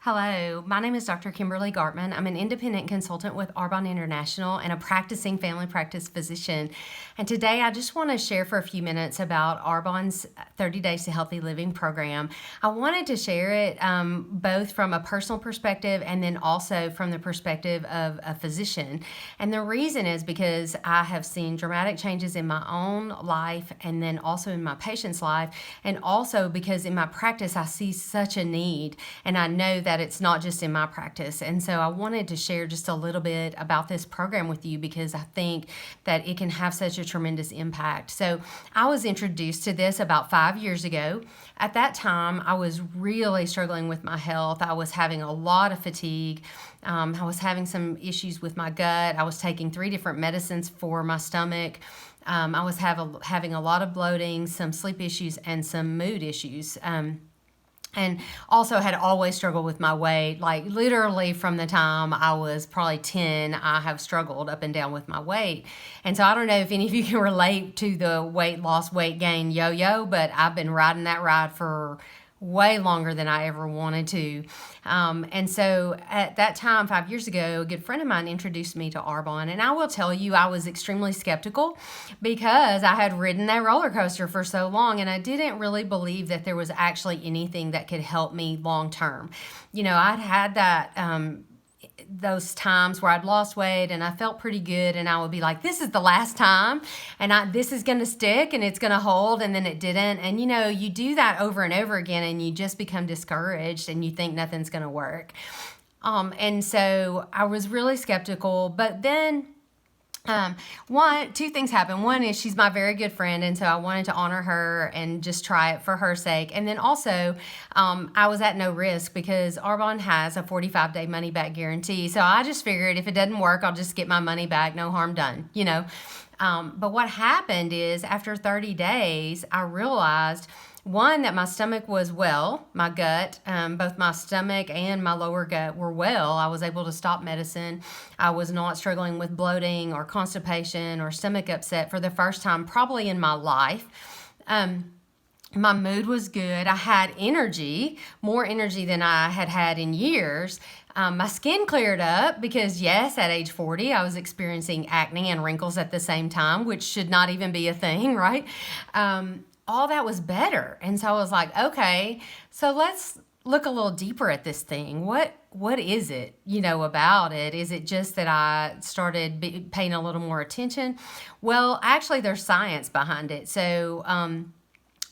Hello, my name is Dr. Kimberly Gartman. I'm an independent consultant with Arbonne International and a practicing family practice physician. And today I just want to share for a few minutes about Arbonne's 30 Days to Healthy Living program. I wanted to share it both from a personal perspective and then also from the perspective of a physician. And the reason is because I have seen dramatic changes in my own life and then also in my patient's life, and also because in my practice I see such a need, and I know that it's not just in my practice. And so I wanted to share just a little bit about this program with you because I think that it can have such a tremendous impact. So I was introduced to this about 5 years ago. At that time, I was really struggling with my health. I was having a lot of fatigue. I was having some issues with my gut. I was taking 3 different medicines for my stomach. I was having a lot of bloating, some sleep issues, and some mood issues. And also had always struggled with my weight. Like literally from the time I was probably 10, I have struggled up and down with my weight. And so I don't know if any of you can relate to the weight loss, weight gain yo-yo, but I've been riding that ride for way longer than I ever wanted to. And so at that time, 5 years ago, a good friend of mine introduced me to Arbonne. And I will tell you, I was extremely skeptical because I had ridden that roller coaster for so long and I didn't really believe that there was actually anything that could help me long term. You know, I'd had that those times where I'd lost weight and I felt pretty good, and I would be like, this is the last time, and this is going to stick and it's going to hold, and then it didn't. And you know, you do that over and over again and you just become discouraged and you think nothing's going to work. And so I was really skeptical, but then two things happened. One is she's my very good friend, and so I wanted to honor her and just try it for her sake. And then also, I was at no risk because Arbonne has a 45-day money-back guarantee. So I just figured if it doesn't work, I'll just get my money back. No harm done, you know. But what happened is after 30 days, I realized, one, that my stomach was well, my gut, both my stomach and my lower gut were well. I was able to stop medicine. I was not struggling with bloating or constipation or stomach upset for the first time probably in my life. My mood was good. I had energy, more energy than I had had in years. My skin cleared up because, yes, at age 40, I was experiencing acne and wrinkles at the same time, which should not even be a thing, right? All that was better. And so I was like, okay, so let's look a little deeper at this thing. What is it, you know, about it? Is it just that I started paying a little more attention? Well, actually, there's science behind it. So,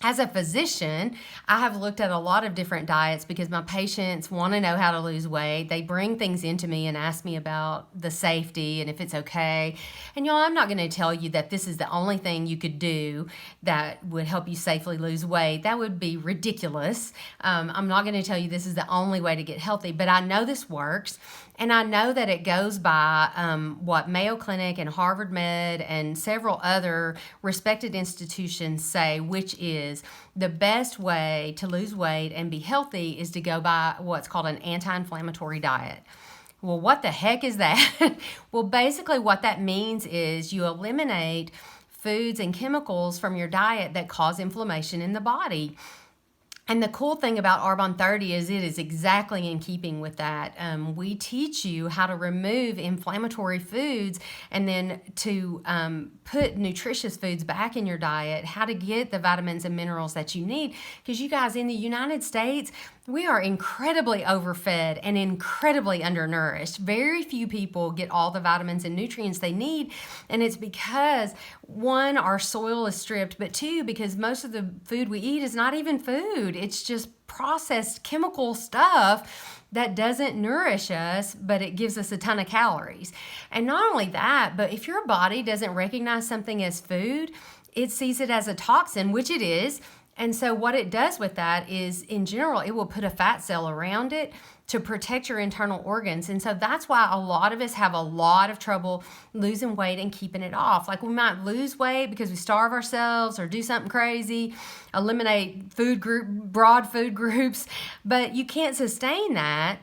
as a physician, I have looked at a lot of different diets because my patients want to know how to lose weight. They bring things into me and ask me about the safety and if it's okay. And y'all, I'm not going to tell you that this is the only thing you could do that would help you safely lose weight. That would be ridiculous. I'm not going to tell you this is the only way to get healthy, but I know this works. And I know that it goes by what Mayo Clinic and Harvard Med and several other respected institutions say, which is the best way to lose weight and be healthy is to go by what's called an anti-inflammatory diet. Well, what the heck is that? Well, basically what that means is you eliminate foods and chemicals from your diet that cause inflammation in the body. And the cool thing about Arbonne 30 is it is exactly in keeping with that. We teach you how to remove inflammatory foods and then to put nutritious foods back in your diet, how to get the vitamins and minerals that you need. Because you guys, in the United States, we are incredibly overfed and incredibly undernourished. Very few people get all the vitamins and nutrients they need. And it's because, one, our soil is stripped, but two, because most of the food we eat is not even food. It's just processed chemical stuff that doesn't nourish us, but it gives us a ton of calories. And not only that, but if your body doesn't recognize something as food, it sees it as a toxin, which it is. And so what it does with that is, in general, it will put a fat cell around it to protect your internal organs. And so that's why a lot of us have a lot of trouble losing weight and keeping it off. Like we might lose weight because we starve ourselves or do something crazy, eliminate broad food groups, but you can't sustain that.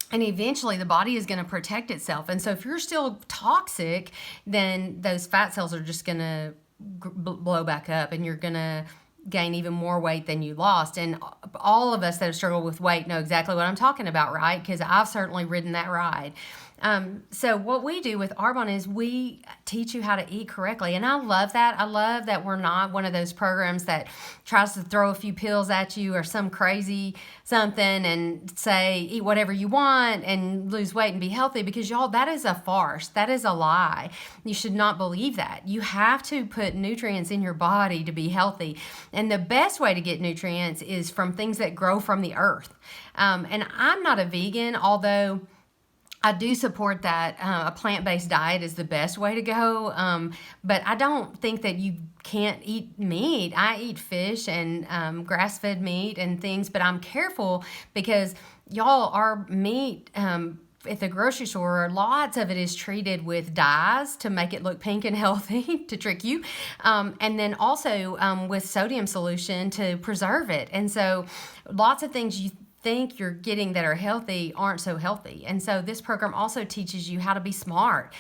And eventually the body is going to protect itself. And so if you're still toxic, then those fat cells are just going to blow back up and you're going to gain even more weight than you lost. And all of us that have struggled with weight know exactly what I'm talking about, right? Because I've certainly ridden that ride. So what we do with Arbonne is we teach you how to eat correctly. And I love that. I love that we're not one of those programs that tries to throw a few pills at you or some crazy something and say, eat whatever you want and lose weight and be healthy, because y'all, that is a farce. That is a lie. You should not believe that. You have to put nutrients in your body to be healthy. And the best way to get nutrients is from things that grow from the earth. And I'm not a vegan, although I do support that a plant-based diet is the best way to go, but I don't think that you can't eat meat. I eat fish and grass-fed meat and things, but I'm careful because, y'all, our meat at the grocery store, lots of it is treated with dyes to make it look pink and healthy to trick you, and then also with sodium solution to preserve it. And so lots of things you think you're getting that are healthy aren't so healthy. And so this program also teaches you how to be smart,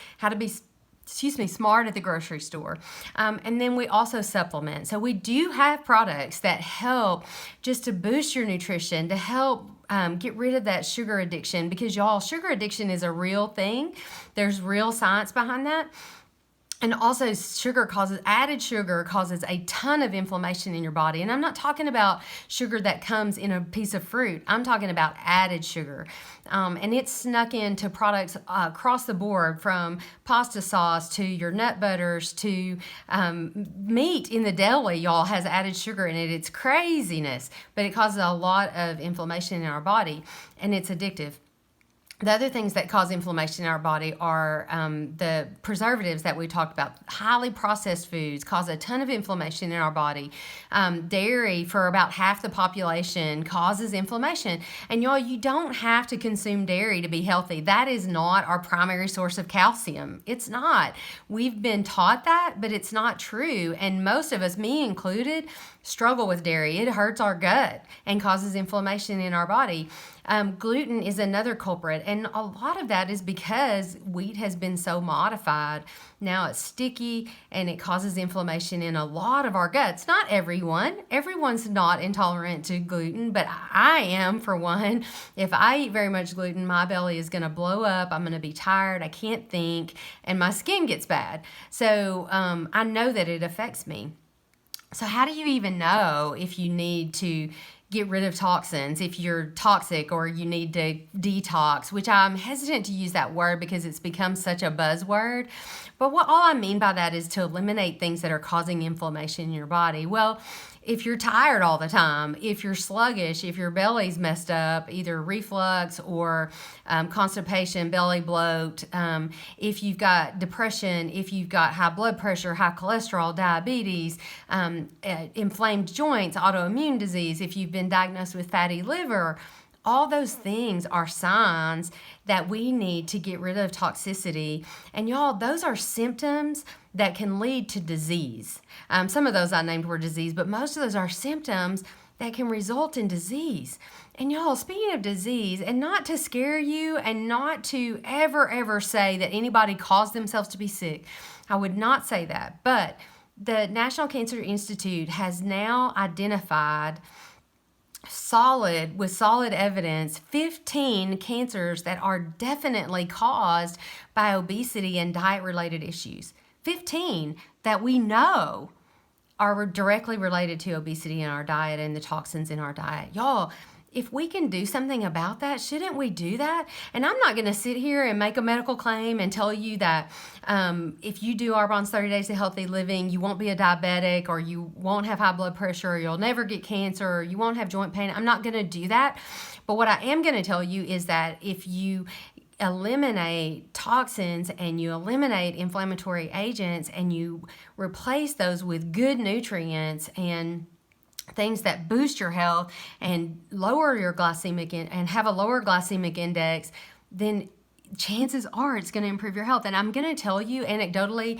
smart at the grocery store. And then we also supplement. So we do have products that help just to boost your nutrition, to help get rid of that sugar addiction, because y'all, sugar addiction is a real thing. There's real science behind that. And also added sugar causes a ton of inflammation in your body. And I'm not talking about sugar that comes in a piece of fruit. I'm talking about added sugar. And it's snuck into products across the board, from pasta sauce to your nut butters to meat in the deli, y'all, has added sugar in it. It's craziness, but it causes a lot of inflammation in our body, and it's addictive. The other things that cause inflammation in our body are the preservatives that we talked about. Highly processed foods cause a ton of inflammation in our body. Dairy, for about half the population, causes inflammation. And y'all, you don't have to consume dairy to be healthy. That is not our primary source of calcium. It's not. We've been taught that, but it's not true. And most of us, me included, struggle with dairy. It hurts our gut and causes inflammation in our body. Gluten is another culprit, and a lot of that is because wheat has been so modified. Now it's sticky and it causes inflammation in a lot of our guts. Not everyone. Everyone's not intolerant to gluten, but I am, for one. If I eat very much gluten, my belly is going to blow up. I'm going to be tired. I can't think, and my skin gets bad. So I know that it affects me. So how do you even know if you need to get rid of toxins, if you're toxic, or you need to detox, which I'm hesitant to use that word because it's become such a buzzword. But all I mean by that is to eliminate things that are causing inflammation in your body. Well, if you're tired all the time, if you're sluggish, if your belly's messed up, either reflux or constipation, belly bloat, if you've got depression, if you've got high blood pressure, high cholesterol, diabetes, inflamed joints, autoimmune disease, if you've been diagnosed with fatty liver, all those things are signs that we need to get rid of toxicity. And y'all, those are symptoms that can lead to disease. Some of those I named were disease, but most of those are symptoms that can result in disease. And y'all, speaking of disease, and not to scare you and not to ever say that anybody caused themselves to be sick, I would not say that. But the National Cancer Institute has now identified with solid evidence 15 cancers that are definitely caused by obesity and diet related issues. 15 that we know are directly related to obesity in our diet and the toxins in our diet. Y'all, if we can do something about that, shouldn't we do that? And I'm not going to sit here and make a medical claim and tell you that if you do Arbonne's 30 Days of Healthy Living, you won't be a diabetic, or you won't have high blood pressure, or you'll never get cancer, or you won't have joint pain. I'm not going to do that. But what I am going to tell you is that if you eliminate toxins and you eliminate inflammatory agents and you replace those with good nutrients and things that boost your health and lower your glycemic and have a lower glycemic index, then chances are it's going to improve your health. And I'm going to tell you anecdotally,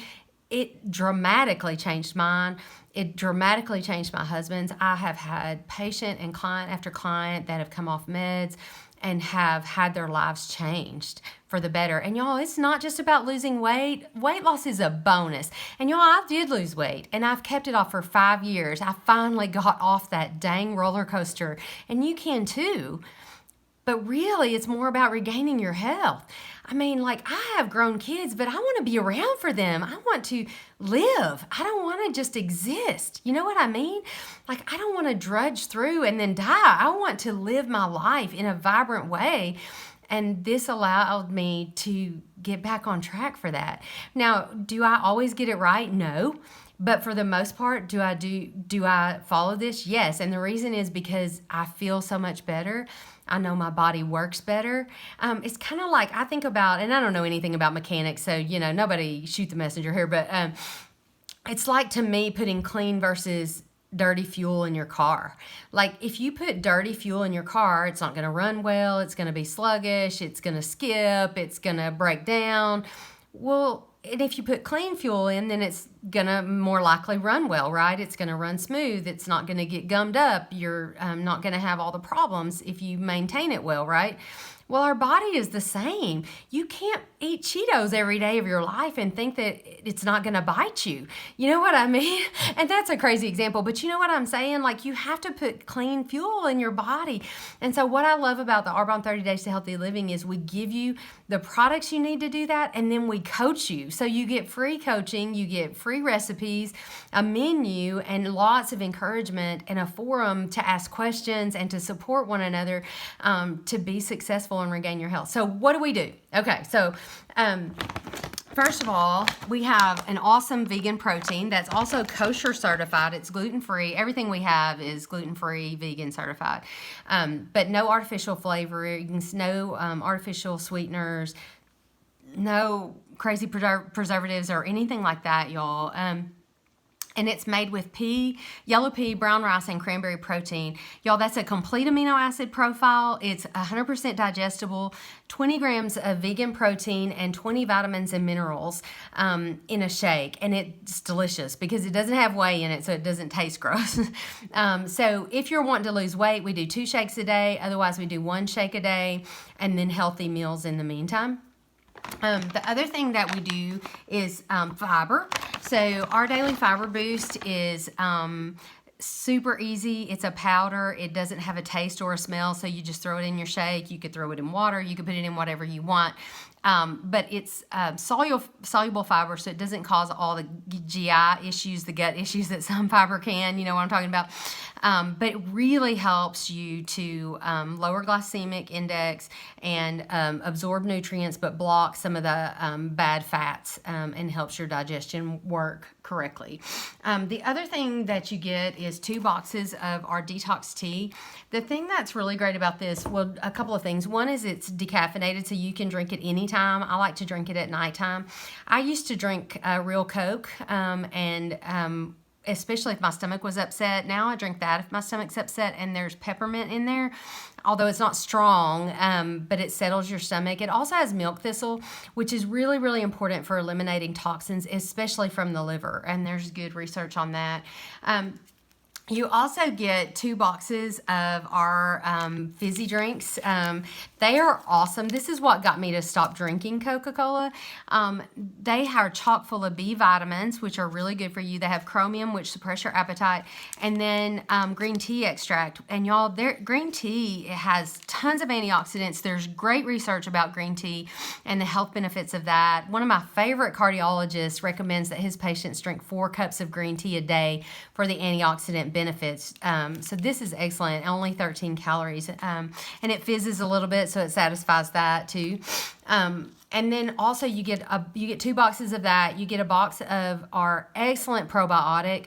it dramatically changed mine. It dramatically changed my husband's. I have had patient and client after client that have come off meds and have had their lives changed for the better. And y'all, it's not just about losing weight. Weight loss is a bonus. And y'all, I did lose weight and I've kept it off for 5 years. I finally got off that dang roller coaster, and you can too. But really, it's more about regaining your health. I mean, like, I have grown kids, but I want to be around for them. I want to live. I don't want to just exist. You know what I mean? Like, I don't want to drudge through and then die. I want to live my life in a vibrant way. And this allowed me to get back on track for that. Now, do I always get it right? No. But for the most part, do I follow this? Yes. And the reason is because I feel so much better. I know my body works better. It's kind of like, I think about, and I don't know anything about mechanics, so, nobody shoot the messenger here, but it's like, to me, putting clean versus dirty fuel in your car. Like, if you put dirty fuel in your car, it's not going to run well, it's going to be sluggish, it's going to skip, it's going to break down. Well, and if you put clean fuel in, then it's going to more likely run well, right? It's going to run smooth. It's not going to get gummed up. You're not going to have all the problems if you maintain it well, right? Well, our body is the same. You can't eat Cheetos every day of your life and think that it's not going to bite you. You know what I mean? And that's a crazy example, but you know what I'm saying? Like, you have to put clean fuel in your body. And so what I love about the Arbonne 30 Days to Healthy Living is we give you the products you need to do that, and then we coach you. So you get free coaching, you get free recipes, a menu, and lots of encouragement, and a forum to ask questions and to support one another to be successful and regain your health. So what do we do? Okay, so first of all, we have an awesome vegan protein that's also kosher certified. It's gluten-free. Everything we have is gluten-free, vegan certified. But no artificial flavorings, no artificial sweeteners, no crazy preservatives or anything like that, y'all. And it's made with yellow pea, brown rice, and cranberry protein. Y'all, that's a complete amino acid profile. It's 100% digestible, 20 grams of vegan protein, and 20 vitamins and minerals in a shake. And it's delicious because it doesn't have whey in it, so it doesn't taste gross. So if you're wanting to lose weight, we do 2 shakes a day. Otherwise, we do 1 shake a day, and then healthy meals in the meantime. The other thing that we do is fiber. So our daily fiber boost is super easy. It's a powder. It doesn't have a taste or a smell, so you just throw it in your shake. You could throw it in water. You could put it in whatever you want. But it's soluble fiber, so it doesn't cause all the GI issues, the gut issues that some fiber can. You know what I'm talking about? But it really helps you to lower glycemic index and absorb nutrients, but block some of the bad fats and helps your digestion work correctly. The other thing that you get is 2 boxes of our detox tea. The thing that's really great about this, well, a couple of things. One is it's decaffeinated, so you can drink it anytime. I like to drink it at nighttime. I used to drink real Coke especially if my stomach was upset. Now I drink that if my stomach's upset, and there's peppermint in there, although it's not strong, but it settles your stomach. It also has milk thistle, which is really, really important for eliminating toxins, especially from the liver, and there's good research on that. You also get 2 boxes of our fizzy drinks. They are awesome. This is what got me to stop drinking Coca-Cola. They are chock full of B vitamins, which are really good for you. They have chromium, which suppress your appetite, and then green tea extract. And y'all, green tea has tons of antioxidants. There's great research about green tea and the health benefits of that. One of my favorite cardiologists recommends that his patients drink 4 cups of green tea a day for the antioxidant benefits. So this is excellent, only 13 calories, and it fizzes a little bit, so it satisfies that too. And then also you get 2 boxes of that. You get a box of our excellent probiotic.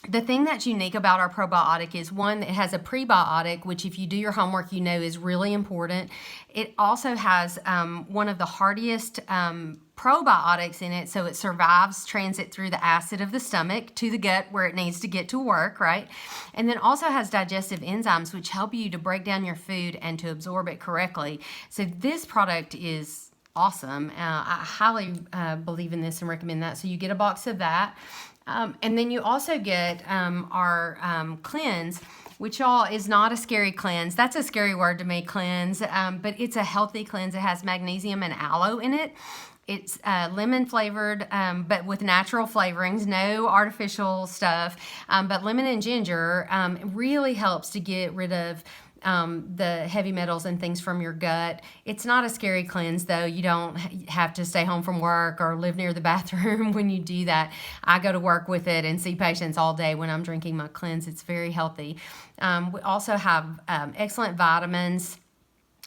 The thing that's unique about our probiotic is, one, it has a prebiotic, which if you do your homework, you know is really important. It also has one of the hardiest probiotics in it, so it survives transit through the acid of the stomach to the gut where it needs to get to work, right? And then also has digestive enzymes, which help you to break down your food and to absorb it correctly. So this product is awesome. I highly believe in this and recommend that. So you get a box of that. And then you also get our cleanse, which y'all is not a scary cleanse. That's a scary word to me, cleanse, but it's a healthy cleanse. It has magnesium and aloe in it. It's lemon flavored, but with natural flavorings, no artificial stuff. But lemon and ginger really helps to get rid of the heavy metals and things from your gut. It's not a scary cleanse, though. You don't have to stay home from work or live near the bathroom when you do that. I go to work with it and see patients all day when I'm drinking my cleanse. It's very healthy. We also have excellent vitamins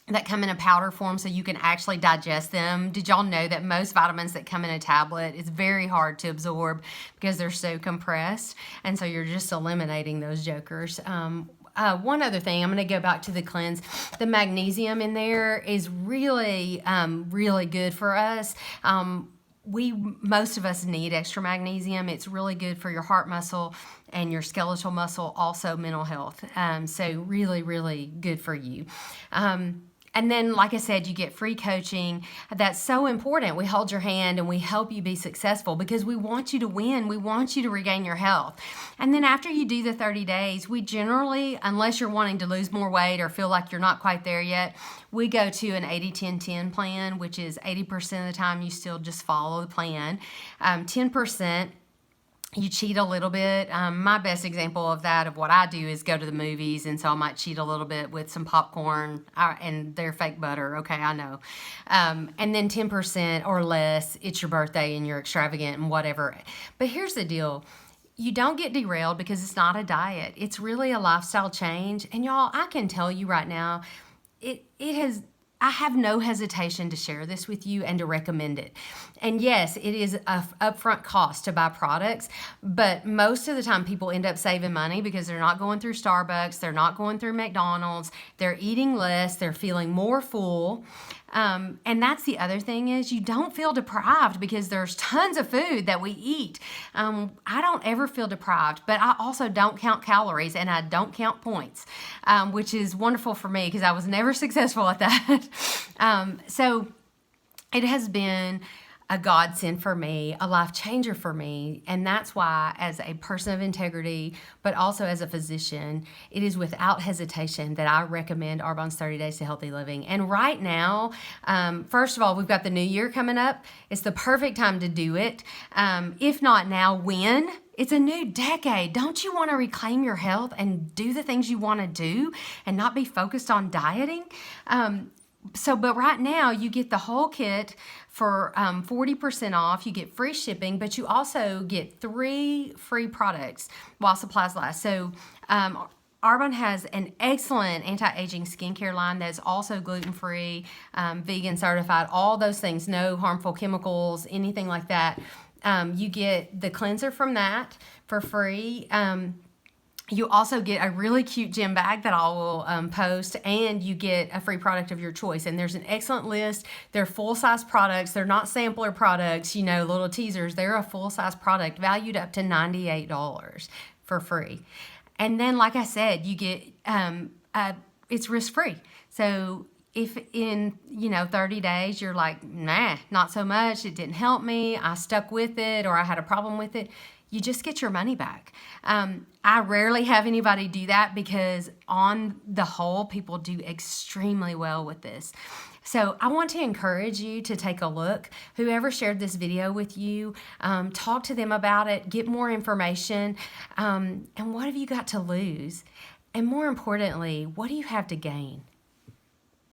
that come in a powder form so you can actually digest them. Did y'all know that most vitamins that come in a tablet, it's very hard to absorb because they're so compressed, and so you're just eliminating those jokers. One other thing, I'm going to go back to the cleanse. The magnesium in there is really, really good for us. Most of us need extra magnesium. It's really good for your heart muscle and your skeletal muscle, also mental health. So really, really good for you. And then, like I said, you get free coaching. That's so important. We hold your hand and we help you be successful because we want you to win. We want you to regain your health. And then after you do the 30 days, we generally, unless you're wanting to lose more weight or feel like you're not quite there yet, we go to an 80-10-10 plan, which is 80% of the time you still just follow the plan. 10%, you cheat a little bit. My best example of that, of what I do, is go to the movies, and so I might cheat a little bit with some popcorn and their fake butter. Okay, I know. And then 10% or less, it's your birthday and you're extravagant and whatever. But here's the deal. You don't get derailed because it's not a diet. It's really a lifestyle change. And y'all, I can tell you right now, I have no hesitation to share this with you and to recommend it. And yes, it is a upfront cost to buy products, but most of the time people end up saving money because they're not going through Starbucks, they're not going through McDonald's, they're eating less, they're feeling more full. And that's the other thing, is you don't feel deprived because there's tons of food that we eat. I don't ever feel deprived, but I also don't count calories and I don't count points, which is wonderful for me because I was never successful at that. So it has been a godsend for me, a life changer for me. And that's why, as a person of integrity, but also as a physician, it is without hesitation that I recommend Arbonne's 30 Days to Healthy Living. And right now, first of all, we've got the new year coming up. It's the perfect time to do it. If not now, when? It's a new decade. Don't you want to reclaim your health and do the things you want to do and not be focused on dieting? But right now you get the whole kit for 40% off. You get free shipping, but you also get 3 free products while supplies last. So Arbonne has an excellent anti-aging skincare line that's also gluten-free, vegan certified, all those things, no harmful chemicals, anything like that. You get the cleanser from that for free. You also get a really cute gym bag that I will post, and you get a free product of your choice. And there's an excellent list. They're full-size products. They're not sampler products, little teasers. They're a full-size product valued up to $98 for free. And then, like I said, you get, it's risk-free. So if in 30 days you're like, nah, not so much, it didn't help me, I stuck with it, or I had a problem with it, you just get your money back. I rarely have anybody do that because on the whole, people do extremely well with this. So I want to encourage you to take a look. Whoever shared this video with you, talk to them about it, get more information, and what have you got to lose? And more importantly, what do you have to gain?